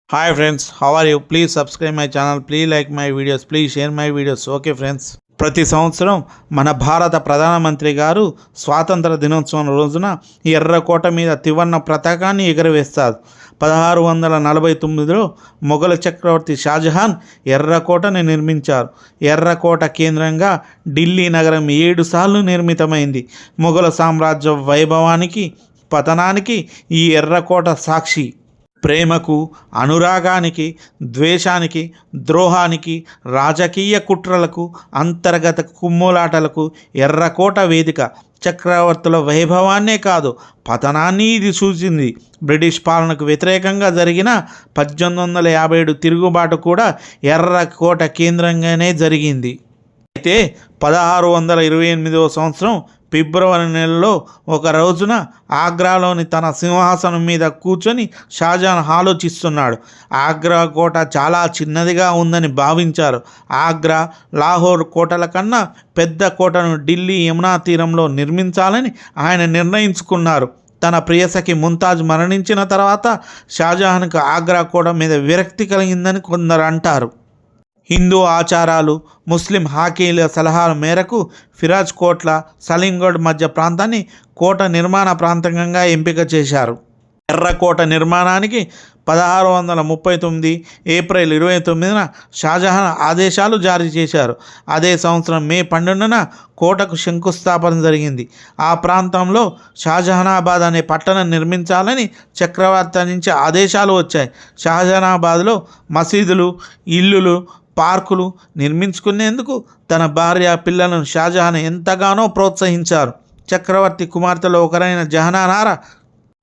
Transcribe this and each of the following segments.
Hi friends, how are you? Please subscribe my channel, please like my videos, please share my videos. Okay friends. ప్రతి సంవత్సరం మన భారత ప్రధానమంత్రి గారు స్వాతంత్ర దినోత్సవం రోజున ఎర్రకోట మీద త్రివర్ణ పతాకాన్ని ఎగురవేస్తారు. 1649లో మొఘల్ చక్రవర్తి షాజహాన్ ఎర్రకోటని నిర్మించారు. ఎర్రకోట కేంద్రంగా ఢిల్లీ నగరం 7 సార్లు నిర్మితమైంది. మొఘల్ సామ్రాజ్య వైభవానికి పతనానికి ఈ ఎర్రకోట సాక్షి. ప్రేమకు, అనురాగానికి, ద్వేషానికి, ద్రోహానికి, రాజకీయ కుట్రలకు, అంతర్గత కుమ్ములాటలకు ఎర్రకోట వేదిక. చక్రవర్తుల వైభవాన్నే కాదు, పతనాన్ని ఇది సూచింది. బ్రిటిష్ పాలనకు వ్యతిరేకంగా జరిగిన 1857 తిరుగుబాటు కూడా ఎర్రకోట కేంద్రంగానే జరిగింది. అయితే 1628వ సంవత్సరం ఫిబ్రవరి నెలలో ఒక రోజున ఆగ్రాలోని తన సింహాసనం మీద కూర్చొని షాజహాన్ ఆలోచిస్తున్నాడు. ఆగ్రా కోట చాలా చిన్నదిగా ఉందని భావించారు. ఆగ్రా, లాహోర్ కోటల కన్నా పెద్ద కోటను ఢిల్లీ యమునా తీరంలో నిర్మించాలని ఆయన నిర్ణయించుకున్నారు. తన ప్రియసఖి ముంతాజ్ మరణించిన తర్వాత షాజహాన్కు ఆగ్రా కోట మీద విరక్తి కలిగిందని కొందరు అంటారు. హిందూ ఆచారాలు, ముస్లిం హాకీల సలహాల మేరకు ఫిరాజ్ కోట్ల, సలీంగఢ్ మధ్య ప్రాంతాన్ని కోట నిర్మాణ ప్రాంతంగా ఎంపిక చేశారు. ఎర్రకోట నిర్మాణానికి 1639 ఏప్రిల్ 29న షాజహాన్ ఆదేశాలు జారీ చేశారు. అదే సంవత్సరం మే 12న కోటకు శంకుస్థాపన జరిగింది. ఆ ప్రాంతంలో షాజహానాబాద్ అనే పట్టణం నిర్మించాలని చక్రవర్తి నుంచి ఆదేశాలు వచ్చాయి. షాజహానాబాద్లో మసీదులు, ఇల్లులు, పార్కులు నిర్మించుకునేందుకు తన భార్య, పిల్లలను షాజహాన్ ఎంతగానో ప్రోత్సహించారు. చక్రవర్తి కుమార్తెలో ఒకరైన జహానారా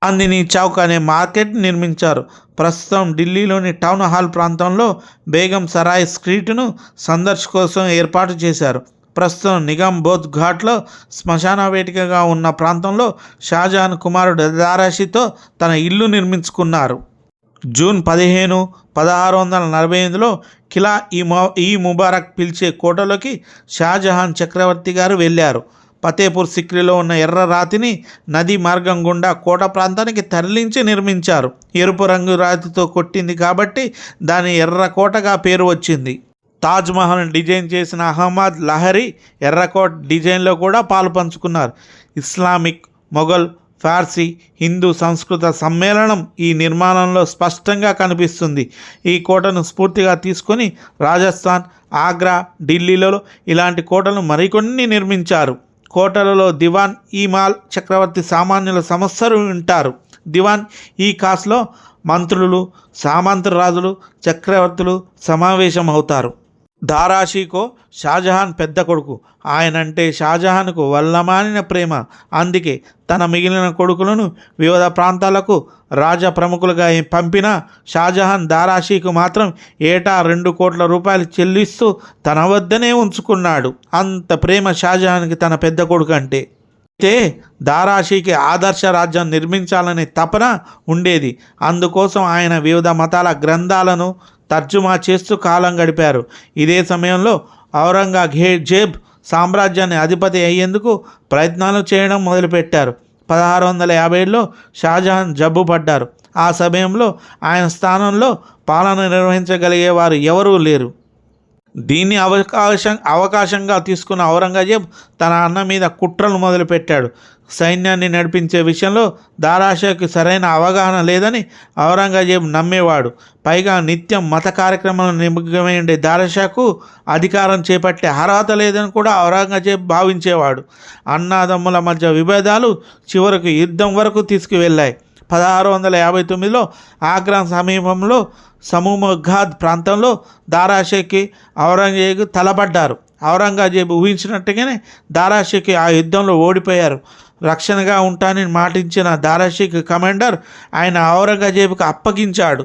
చాందినీ చౌక్ అనే మార్కెట్ నిర్మించారు. ప్రస్తుతం ఢిల్లీలోని టౌన్ హాల్ ప్రాంతంలో బేగం సరాయ్ స్ట్రీట్ను సందర్శన కోసం ఏర్పాటు చేశారు. ప్రస్తుతం నిగమ్ బోధ్ ఘాట్లో శ్మశాన వేదికగా ఉన్న ప్రాంతంలో షాజహాన్ కుమారుడు దారాషితో తన ఇల్లు నిర్మించుకున్నారు. జూన్ 15, 1648లో కిలా ఈ ముబారక్ పిలిచే కోటలోకి షాజహాన్ చక్రవర్తి గారు వెళ్ళారు. ఫతేపూర్ సిక్రీలో ఉన్న ఎర్ర రాతిని నది మార్గం గుండా కోట ప్రాంతానికి తరలించి నిర్మించారు. ఎరుపు రంగు రాతితో కొట్టింది కాబట్టి దాని ఎర్రకోటగా పేరు వచ్చింది. తాజ్మహల్ డిజైన్ చేసిన అహ్మద్ లహరి ఎర్రకోట డిజైన్లో కూడా పాలు పంచుకున్నారు. ఇస్లామిక్, మొఘల్, ఫార్సీ, హిందూ సంస్కృత సమ్మేళనం ఈ నిర్మాణంలో స్పష్టంగా కనిపిస్తుంది. ఈ కోటను స్ఫూర్తిగా తీసుకొని రాజస్థాన్, ఆగ్రా, ఢిల్లీలలో ఇలాంటి కోటలు మరికొన్ని నిర్మించారు. కోటలలో దివాన్ ఈ మాల్ చక్రవర్తి సామాన్యుల సమస్యలు వింటారు. దివాన్ ఈ కాస్లో మంత్రులు, సామంత రాజులు, చక్రవర్తులు సమావేశం అవుతారు. దారాషికో షాజహాన్ పెద్ద కొడుకు. ఆయనంటే షాజహాన్కు వల్లమానిన ప్రేమ. అందుకే తన మిగిలిన కొడుకులను వివిధ ప్రాంతాలకు రాజ ప్రముఖులుగా పంపిన షాజహాన్ దారాషికు మాత్రం ఏటా 2 కోట్ల రూపాయలు చెల్లిస్తూ తన వద్దనే ఉంచుకున్నాడు. అంత ప్రేమ షాజహాన్కి తన పెద్ద కొడుకు అంటే. అయితే దారాషికి ఆదర్శ రాజ్యం నిర్మించాలనే తపన ఉండేది. అందుకోసం ఆయన వివిధ మతాల గ్రంథాలను తర్జుమా చేస్తూ కాలం గడిపారు. ఇదే సమయంలో ఔరంగజేబ్ సామ్రాజ్యాన్ని అధిపతి అయ్యేందుకు ప్రయత్నాలు చేయడం మొదలుపెట్టారు. 1657లో షాజహాన్ జబ్బు పడ్డారు. ఆ సమయంలో ఆయన స్థానంలో పాలన నిర్వహించగలిగేవారు ఎవరూ లేరు. దీన్ని అవకాశంగా తీసుకున్న ఔరంగజేబ్ తన అన్న మీద కుట్రలు మొదలుపెట్టాడు. సైన్యాన్ని నడిపించే విషయంలో దారాషాకి సరైన అవగాహన లేదని ఔరంగజేబ్ నమ్మేవాడు. పైగా నిత్యం మత కార్యక్రమాలను నిమగ్నమై దారాషాకు అధికారం చేపట్టే అర్హత లేదని కూడా ఔరంగజేబ్ భావించేవాడు. అన్నాదమ్ముల మధ్య విభేదాలు చివరకు యుద్ధం వరకు తీసుకువెళ్ళాయి. 1659లో ఆగ్రా సమీపంలో సమూమఘాద్ ప్రాంతంలో దారాషాకి ఔరంగజేబు తలపడ్డారు. ఔరంగజేబు ఊహించినట్టుగానే దారాషాకి ఆ యుద్ధంలో ఓడిపోయారు. రక్షణగా ఉంటానని మాటించిన దారాషిక్ కమాండర్ ఆయన ఔరంగజేబుకు అప్పగించాడు.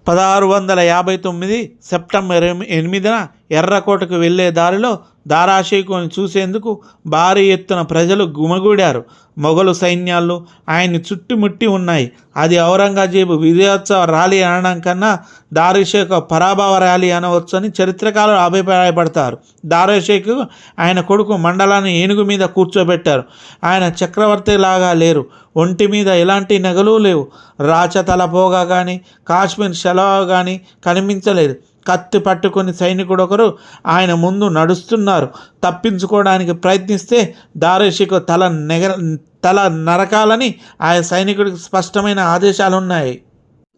1659 సెప్టెంబర్ 8న ఎర్రకోటకు వెళ్ళే దారిలో దారాషేకుని చూసేందుకు భారీ ఎత్తున ప్రజలు గుమిగూడారు. మొఘలు సైన్యాలు ఆయన్ని చుట్టుముట్టి ఉన్నాయి. అది ఔరంగజేబు విజయోత్సవ ర్యాలీ అనడం కన్నా దారాషేకు పరాభవ ర్యాలీ అనవచ్చని చరిత్రకారులు అభిప్రాయపడతారు. దారాషేకు ఆయన కొడుకు మండలాన్ని ఏనుగు మీద కూర్చోబెట్టారు. ఆయన చక్రవర్తి లాగా లేరు. ఒంటి మీద ఎలాంటి నగలు లేవు. రాచ తలపోగా కానీ కాశ్మీర్ షలవా కానీ కనిపించలేదు. కత్తి పట్టుకుని సైనికుడు ఒకరు ఆయన ముందు నడుస్తున్నారు. తప్పించుకోవడానికి ప్రయత్నిస్తే దారాషేకు తల నరకాలని ఆ సైనికుడికి స్పష్టమైన ఆదేశాలున్నాయి.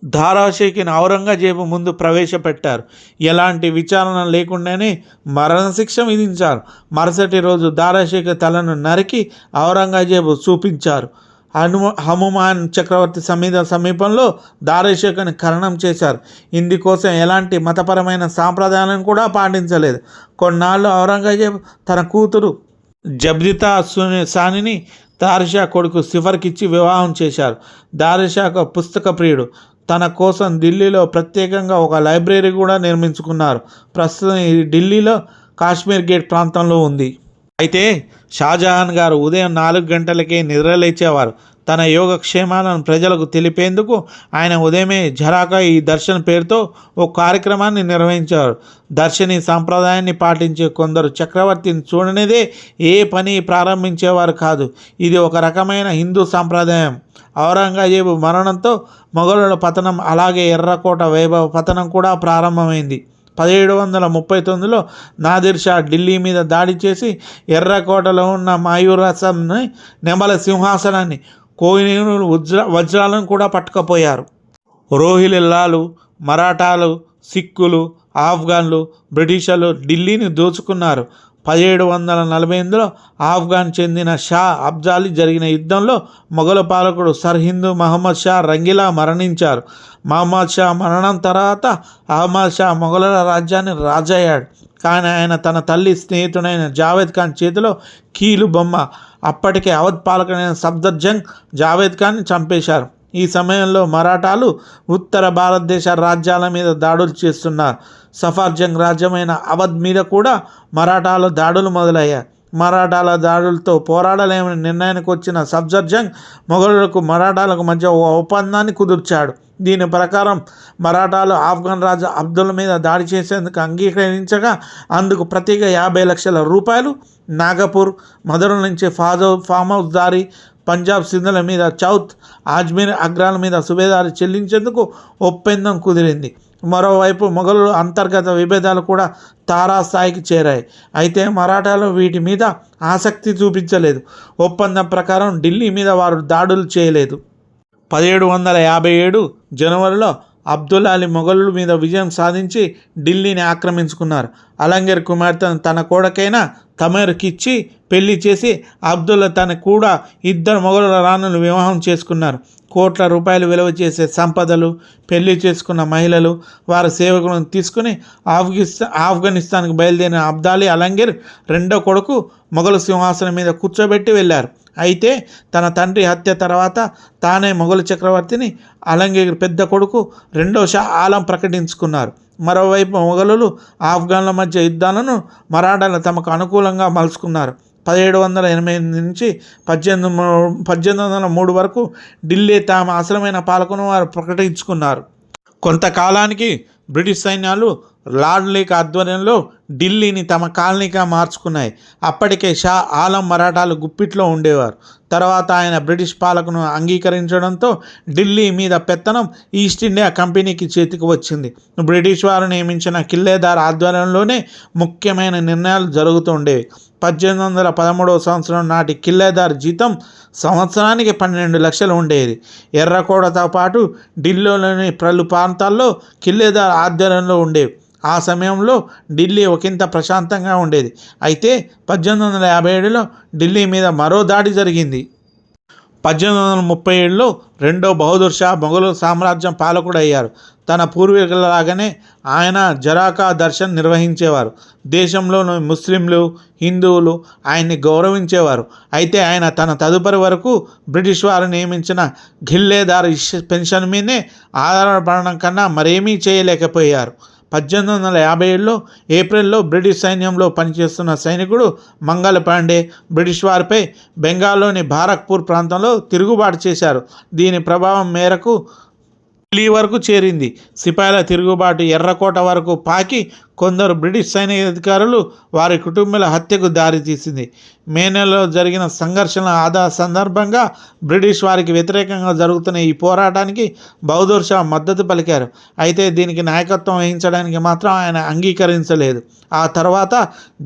దారాషేకుని ఔరంగజేబు ముందు ప్రవేశపెట్టారు. ఎలాంటి విచారణ లేకుండానే మరణశిక్ష విధించారు. మరుసటి రోజు దారాషేకు తలను నరికి ఔరంగజేబు చూపించారు. హనుమాన్ చక్రవర్తి సమీపంలో దారాషేకుని ఖననం చేశారు. ఇందుకోసం ఎలాంటి మతపరమైన సాంప్రదాయాలను కూడా పాటించలేదు. కొన్నాళ్ళు ఔరంగజేబు తన కూతురు జబ్జితా సానిని దారాషా కొడుకు సిఫర్కిచ్చి వివాహం చేశారు. దారాషా పుస్తక ప్రియుడు. తన కోసం ఢిల్లీలో ప్రత్యేకంగా ఒక లైబ్రరీ కూడా నిర్మించుకున్నారు. ప్రస్తుతం ఈ ఢిల్లీలో కాశ్మీర్ గేట్ ప్రాంతంలో ఉంది. అయితే షాజహాన్ గారు ఉదయం 4 గంటలకే నిద్రలేచేవారు. తన యోగక్షేమాలను ప్రజలకు తెలిపేందుకు ఆయన ఉదయమే జరాకా ఈ దర్శన్ పేరుతో ఓ కార్యక్రమాన్ని నిర్వహించారు. దర్శని సాంప్రదాయాన్ని పాటించే కొందరు చక్రవర్తిని చూడనిదే ఏ పని ప్రారంభించేవారు కాదు. ఇది ఒక రకమైన హిందూ సాంప్రదాయం. ఔరంగజేబు మరణంతో మొఘలుల పతనం, అలాగే ఎర్రకోట వైభవ పతనం కూడా ప్రారంభమైంది. 1739లో నాదిర్ షా ఢిల్లీ మీద దాడి చేసి ఎర్రకోటలో ఉన్న మాయూరసంని, నెమల సింహాసనాన్ని, కోహినూరు వజ్రాలను కూడా పట్టుకుపోయారు. రోహిల్లాలు, మరాఠాలు, సిక్కులు, ఆఫ్ఘన్లు, బ్రిటిషర్లు ఢిల్లీని దోచుకున్నారు. 1748లో ఆఫ్ఘన్ చెందిన షా అబ్దాలీ జరిగిన యుద్ధంలో మొఘలు పాలకుడు సర్హింద్ మహమ్మద్ షా రంగీలా మరణించారు. మహమ్మద్ షా మరణం తర్వాత అహ్మద్ షా మొఘలుల రాజ్యాన్ని రాజయ్యాడు. కానీ ఆయన తన తల్లి స్నేహితుడైన జావేద్ ఖాన్ చేతిలో కీలు బొమ్మ. అప్పటికే అవధ్ పాలకుడైన సఫ్దర్జంగ్ జావేద్ ఖాన్ని చంపేశారు. ఈ సమయంలో మరాఠాలు ఉత్తర భారతదేశ రాజ్యాల మీద దాడులు చేస్తున్నారు. సఫర్జంగ్ రాజ్యమైన అవధ్ మీద కూడా మరాఠాల దాడులు మొదలయ్యాయి. మరాఠాల దాడులతో పోరాడలేమని నిర్ణయానికి వచ్చిన సఫ్దర్జంగ్ మొఘలులకు మరాఠాలకు మధ్య ఓ ఒప్పందాన్ని కుదుర్చాడు. దీని ప్రకారం మరాఠాలు ఆఫ్ఘన్ రాజు అబ్దుల్ మీద దాడి చేసేందుకు అంగీకరించగా అందుకు ప్రతిగా 50 లక్షల రూపాయలు, నాగపూర్, మధుర నుంచి ఫామ్ హౌస్ దారి, పంజాబ్ సింధుల మీద చౌత్, అజ్మీర్, అగ్రాల మీద సుబేదారి చెల్లించేందుకు ఒప్పందం కుదిరింది. మరోవైపు మొఘలు అంతర్గత విభేదాలు కూడా తారాస్థాయికి చేరాయి. అయితే మరాఠాలు వీటి మీద ఆసక్తి చూపించలేదు. ఒప్పందం ప్రకారం ఢిల్లీ మీద వారు దాడులు చేయలేదు. 1757 జనవరిలో అబ్దుల్ అలీ మొఘలుల మీద విజయం సాధించి ఢిల్లీని ఆక్రమించుకున్నారు. అలంగీర్ కుమార్తెను తన కొడుకైన తమర్కి ఇచ్చి పెళ్లి చేసి అబ్దుల్లా తన కూడా 2 మొఘలుల రాణులు వివాహం చేసుకున్నారు. కోట్ల రూపాయలు విలువ చేసే సంపదలు, పెళ్లి చేసుకున్న మహిళలు, వారి సేవకులను తీసుకుని ఆఫ్ఘనిస్తాన్కి బయలుదేరిన అబ్దాలీ అలంగీర్ రెండో కొడుకు మొఘలు సింహాసనం మీద కూర్చోబెట్టి వెళ్ళారు. అయితే తన తండ్రి హత్య తర్వాత తానే మొఘలు చక్రవర్తిని అలంగీర్ పెద్ద కొడుకు రెండో షా ఆలం ప్రకటించుకున్నారు. మరోవైపు మొఘలులు ఆఫ్ఘన్ల మధ్య యుద్ధాలను మరాఠాలు తమకు అనుకూలంగా మలుచుకున్నారు. 1788 నుంచి 1803 వరకు ఢిల్లీ తాము అసలమైన పాలకును వారు ప్రకటించుకున్నారు. కొంతకాలానికి బ్రిటిష్ సైన్యాలు లార్డ్ లేక్ ఆధ్వర్యంలో ఢిల్లీని తమ కాలనీగా మార్చుకున్నాయి. అప్పటికే షా ఆలం మరాఠాలు గుప్పిట్లో ఉండేవారు. తర్వాత ఆయన బ్రిటిష్ పాలకును అంగీకరించడంతో ఢిల్లీ మీద పెత్తనం ఈస్ట్ ఇండియా కంపెనీకి చేతికి వచ్చింది. బ్రిటిష్ వారు నియమించిన కిల్లేదార్ ఆధ్వర్యంలోనే ముఖ్యమైన నిర్ణయాలు జరుగుతుండేవి. 1813 సంవత్సరం నాటి కిల్లేదార్ జీతం సంవత్సరానికి 12 లక్షలు ఉండేది. ఎర్రకోటతో పాటు ఢిల్లీలోని పలు ప్రాంతాల్లో కిల్లేదార్ ఆధ్వర్యంలో ఉండేవి. ఆ సమయంలో ఢిల్లీ ఒకంత ప్రశాంతంగా ఉండేది. అయితే 1857లో ఢిల్లీ మీద మరో దాడి జరిగింది. 1837లో రెండో బహదూర్ షా మొఘలు సామ్రాజ్యం పాలకుడయ్యారు. తన పూర్వీకులలాగానే ఆయన జరాకా దర్శన్ నిర్వహించేవారు. దేశంలోని ముస్లింలు, హిందువులు ఆయన్ని గౌరవించేవారు. అయితే ఆయన తన తదుపరి వరకు బ్రిటిష్ వారు నియమించిన ఘిల్లేదార్ పెన్షన్ మీదే ఆధారపడడం కన్నా మరేమీ చేయలేకపోయారు. 1857లో ఏప్రిల్లో బ్రిటిష్ సైన్యంలో పనిచేస్తున్న సైనికుడు మంగళ పాండే బ్రిటిష్ వారిపై బెంగాల్లోని బారక్పూర్ ప్రాంతంలో తిరుగుబాటు చేశారు. దీని ప్రభావం మేరకు ఢిల్లీ వరకు చేరింది. సిపాయిల తిరుగుబాటు ఎర్రకోట వరకు పాకి కొందరు బ్రిటిష్ సైనికాధికారులు వారి కుటుంబాల హత్యకు దారితీసింది. మే నెలలో జరిగిన సంఘర్షణ సందర్భంగా బ్రిటిష్ వారికి వ్యతిరేకంగా జరుగుతున్న ఈ పోరాటానికి బహదూర్ షా మద్దతు పలికారు. అయితే దీనికి నాయకత్వం వహించడానికి మాత్రం ఆయన అంగీకరించలేదు. ఆ తర్వాత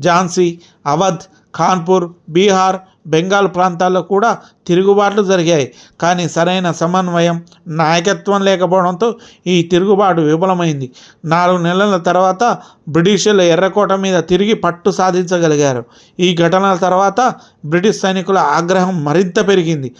ఝాన్సీ, అవధ్, కాన్పూర్, బీహార్, బెంగాల్ ప్రాంతాల్లో కూడా తిరుగుబాట్లు జరిగాయి. కానీ సరైన సమన్వయం, నాయకత్వం లేకపోవడంతో ఈ తిరుగుబాటు విఫలమైంది. 4 నెలల తర్వాత బ్రిటిషర్లు ఎర్రకోట మీద తిరిగి పట్టు సాధించగలిగారు. ఈ ఘటనల తర్వాత బ్రిటిష్ సైనికుల ఆగ్రహం మరింత పెరిగింది.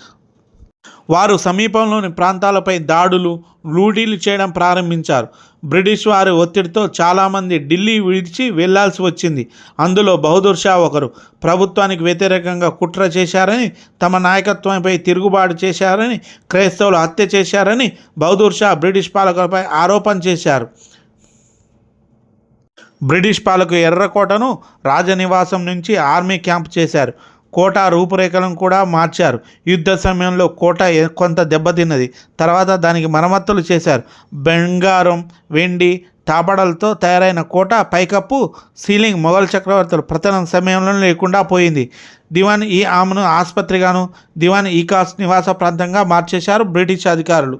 వారు సమీపంలోని ప్రాంతాలపై దాడులు, లూటీలు చేయడం ప్రారంభించారు. బ్రిటిష్ వారి ఒత్తిడితో చాలామంది ఢిల్లీ విడిచి వెళ్లాల్సి వచ్చింది. అందులో బహదూర్ షా ఒకరు. ప్రభుత్వానికి వ్యతిరేకంగా కుట్ర చేశారని, తమ నాయకత్వంపై తిరుగుబాటు చేశారని, క్రైస్తవులు హత్య చేశారని బహదూర్ షా బ్రిటిష్ పాలకులపై ఆరోపణ చేశారు. బ్రిటిష్ పాలకులు ఎర్రకోటను రాజనివాసం నుంచి ఆర్మీ క్యాంప్ చేశారు. కోట రూపురేఖలను కూడా మార్చారు. యుద్ధ సమయంలో కోట కొంత దెబ్బతిన్నది. తర్వాత దానికి మరమ్మతులు చేశారు. బంగారం, వెండి, తాపడాలతో తయారైన కోట పైకప్పు, సీలింగ్ మొఘల్ చక్రవర్తుల పతనం సమయంలో లేకుండా పోయింది. దివాన్ ఈ ఆమ్ను ఆసుపత్రిగాను, దివాన్ ఈ కాస్ నివాస ప్రాంతంగా మార్చేశారు బ్రిటిష్ అధికారులు.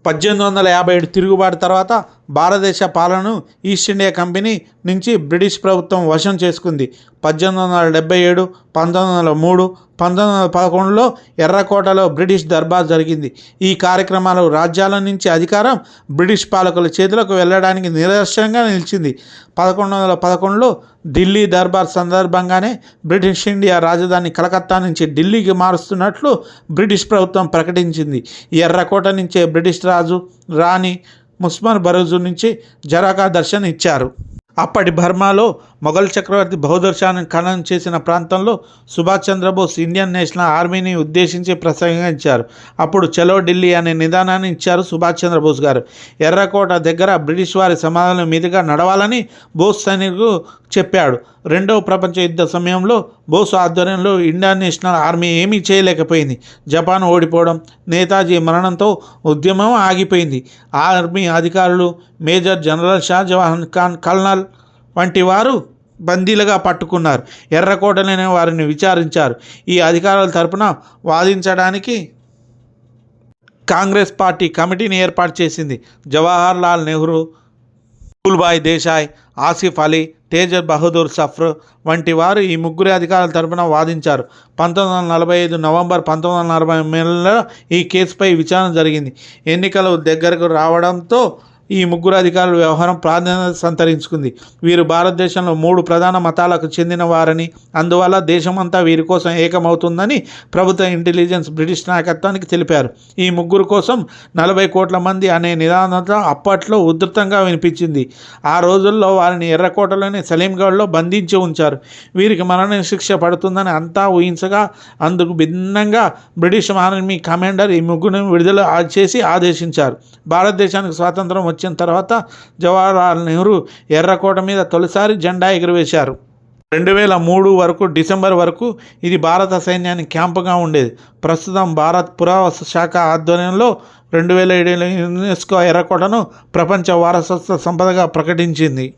1857 తిరుగుబాటు తర్వాత భారతదేశ పాలనను ఈస్ట్ ఇండియా కంపెనీ నుంచి బ్రిటిష్ ప్రభుత్వం వశం చేసుకుంది. 1877, 1903, 1911లో ఎర్రకోటలో బ్రిటిష్ దర్బార్ జరిగింది. ఈ కార్యక్రమాలు రాజ్యాల నుంచి అధికారం బ్రిటిష్ పాలకుల చేతులకు వెళ్ళడానికి నిదర్శనంగా నిలిచింది. 1111లో ఢిల్లీ దర్బార్ సందర్భంగానే బ్రిటిష్ ఇండియా రాజధాని కలకత్తా నుంచి ఢిల్లీకి మారుస్తున్నట్లు బ్రిటిష్ ప్రభుత్వం ప్రకటించింది. ఎర్రకోట నుంచే బ్రిటిష్ రాజు, రాణి ముస్మర్ బరూజు నుంచి జరాకా దర్శన్ ఇచ్చారు. అప్పటి బర్మాలో మొఘల్ చక్రవర్తి బహదూర్ షాను ఖననం చేసిన ప్రాంతంలో సుభాష్ చంద్రబోస్ ఇండియన్ నేషనల్ ఆర్మీని ఉద్దేశించి ప్రసంగించారు. అప్పుడు చలో ఢిల్లీ అనే నిదానాన్ని ఇచ్చారు సుభాష్ చంద్రబోస్ గారు. ఎర్రకోట దగ్గర బ్రిటిష్ వారి సమాధానం మీదుగా నడవాలని బోస్ సైనికులు చెప్పాడు. రెండవ ప్రపంచ యుద్ధ సమయంలో బోస్ ఆధ్వర్యంలో ఇండియన్ నేషనల్ ఆర్మీ ఏమీ చేయలేకపోయింది. జపాన్ ఓడిపోవడం, నేతాజీ మరణంతో ఉద్యమం ఆగిపోయింది. ఆర్మీ అధికారులు మేజర్ జనరల్ షా జవాన్ ఖాన్, కల్నల్ వంటి వారు బందీలుగా పట్టుకున్నారు. ఎర్రకోటలోనే వారిని విచారించారు. ఈ అధికారుల తరపున వాదించడానికి కాంగ్రెస్ పార్టీ కమిటీని ఏర్పాటు చేసింది. జవహర్ లాల్ నెహ్రూ, ఫూల్భాయ్ దేశాయ్, ఆసిఫ్ అలీ, తేజ్ బహదూర్ సఫ్ర్ వంటి వారు ఈ ముగ్గురు అధికారుల తరపున వాదించారు. 1945 నవంబర్ 1940 ఈ కేసుపై విచారణ జరిగింది. ఎన్నికలు దగ్గరకు రావడంతో ఈ ముగ్గురు అధికారుల వ్యవహారం ప్రాధాన్యత సంతరించుకుంది. వీరు భారతదేశంలో 3 ప్రధాన మతాలకు చెందిన వారని, అందువల్ల దేశమంతా వీరి కోసం ఏకమవుతుందని ప్రభుత్వ ఇంటెలిజెన్స్ బ్రిటిష్ నాయకత్వానికి తెలిపారు. ఈ ముగ్గురు కోసం 40 కోట్ల మంది అనే నినాదంతో అప్పట్లో ఉధృతంగా వినిపించింది. ఆ రోజుల్లో వారిని ఎర్రకోటలోని సలీంగఢ్లో బంధించి ఉంచారు. వీరికి మరణ శిక్ష పడుతుందని అంతా ఊహించగా, అందుకు భిన్నంగా బ్రిటిష్ ఆర్మీ కమాండర్ ఈ ముగ్గురిని విడుదల చేసి ఆదేశించారు. భారతదేశానికి స్వాతంత్రం వచ్చిన తర్వాత జవహర్లాల్ నెహ్రూ ఎర్రకోట మీద తొలిసారి జెండా ఎగురవేశారు. 2003 వరకు డిసెంబర్ వరకు ఇది భారత సైన్యానికి క్యాంపుగా ఉండేది. ప్రస్తుతం భారత్ పురావస్తు శాఖ ఆధ్వర్యంలో 2007 యునెస్కో ఎర్రకోటను ప్రపంచ వారసత్వ సంపదగా ప్రకటించింది.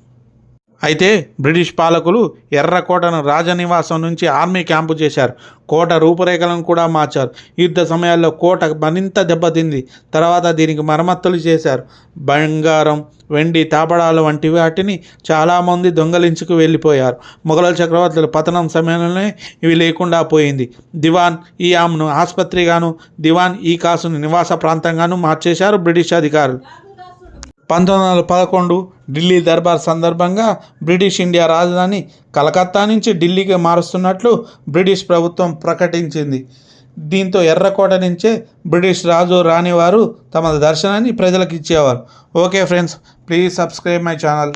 అయితే బ్రిటిష్ పాలకులు ఎర్రకోటను రాజనివాసం నుంచి ఆర్మీ క్యాంపు చేశారు. కోట రూపురేఖలను కూడా మార్చారు. యుద్ధ సమయాల్లో కోట మరింత దెబ్బతింది. తర్వాత దీనికి మరమ్మతులు చేశారు. బంగారం, వెండి, తాపడాలు వంటి వాటిని చాలామంది దొంగలించుకు వెళ్ళిపోయారు. మొఘల్ చక్రవర్తుల పతనం సమయంలోనే ఇవి లేకుండా పోయింది. దివాన్ ఈ ఆమ్ను ఆసుపత్రిగాను, దివాన్ ఈ కాసును నివాస ప్రాంతంగాను మార్చేశారు బ్రిటిష్ అధికారులు. 1911 ఢిల్లీ దర్బార్ సందర్భంగా బ్రిటిష్ ఇండియా రాజధాని కలకత్తా నుంచి ఢిల్లీకి మారుస్తున్నట్లు బ్రిటిష్ ప్రభుత్వం ప్రకటించింది. దీంతో ఎర్రకోట నుంచే బ్రిటిష్ రాజు, రాణి వారు తమ దర్శనాన్ని ప్రజలకు ఇచ్చేవారు. Okay friends, please subscribe my channel.